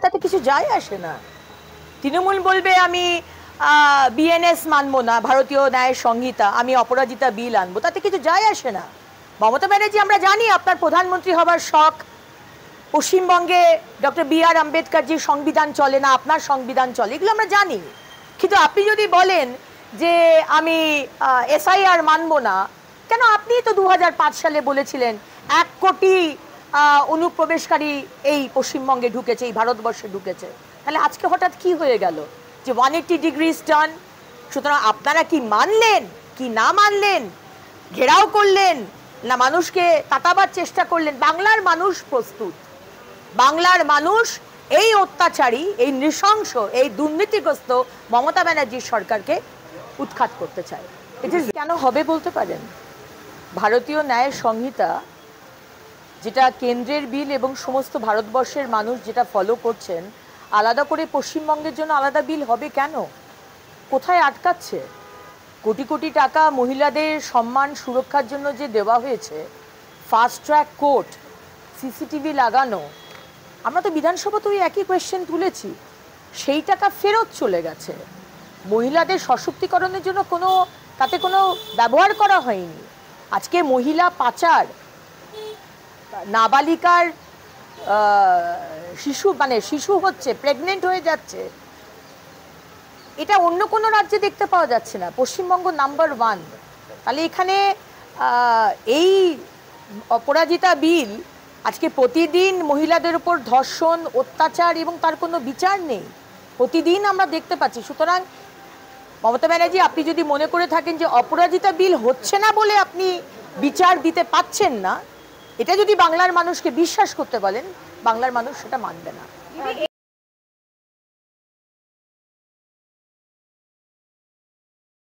তাতে কিছু যায় আসে না। তৃণমূল বলবে আমি বিএনএস মানবো না, ভারতীয় ন্যায় সংহিতা, আমি অপরাজিতা বিল আনবো, তাতে কিছু যায় আসে না। মমতা ব্যানার্জি, আমরা জানি আপনার প্রধানমন্ত্রী হবার শখ। পশ্চিমবঙ্গে ডক্টর বি.আর. আম্বেদকরজির সংবিধান চলে না, আপনার সংবিধান চলে, এগুলো আমরা জানি। কিন্তু আপনি যদি বলেন যে আমি এসআইআর মানবো না, কেন? আপনি তো 2005 সালে বলেছিলেন 1 কোটি অনুপ্রবেশকারী এই পশ্চিমবঙ্গে ঢুকেছে, এই ভারতবর্ষে ঢুকেছে। তাহলে আজকে হঠাৎ কি হয়ে গেল যে 180 ডিগ্রিজ টার্ন? সুতরাং আপনারা কি মানলেন, কি না মানলেন, ঘেরাও করলেন, না মানুষকে তাকাবার চেষ্টা করলেন? বাংলার মানুষ প্রস্তুত। বাংলার মানুষ এই অত্যাচারী, এই নৃশংস, এই দুর্নীতিগ্রস্ত মমতা ব্যানার্জির সরকারকে উৎখাত করতে চায়। এটা কেন হবে বলতে পারেন? ভারতীয় ন্যায় সংহিতা, যেটা কেন্দ্রের বিল এবং সমস্ত ভারতবর্ষের মানুষ যেটা ফলো করছেন, আলাদা করে পশ্চিমবঙ্গের জন্য আলাদা বিল হবে কেন? কোথায় আটকাচ্ছে? কোটি কোটি টাকা মহিলাদের সম্মান সুরক্ষার জন্য যে দেওয়া হয়েছে, ফাস্ট ট্র্যাক কোর্ট, সিসিটিভি লাগানো, আমরা তো বিধানসভাতে ওই একই কোয়েশ্চেন তুলেছি, সেই টাকা ফেরত চলে গেছে। মহিলাদের সশক্তিকরণের জন্য তাতে কোনো ব্যবহার করা হয়নি। আজকে মহিলা পাচার, নাবালিকার শিশু হচ্ছে, প্রেগনেন্ট হয়ে যাচ্ছে, এটা অন্য কোনো রাজ্যে দেখতে পাওয়া যাচ্ছে না। পশ্চিমবঙ্গ নাম্বার 1। তাহলে এখানে এই অপরাজিতা বিল আজকে প্রতিদিন মহিলাদের উপর ধর্ষণ, অত্যাচার এবং তার কোনো বিচার নেই, প্রতিদিন আমরা দেখতে পাচ্ছি। সুতরাং মমতা ব্যানার্জি, আপনি যদি মনে করে থাকেন যে অপরাজিতা বিল হচ্ছে না বলে আপনি বিচার দিতে পাচ্ছেন না, এটা যদি বাংলার মানুষকে বিশ্বাস করতে বলেন, বাংলার মানুষ সেটা মানবে না।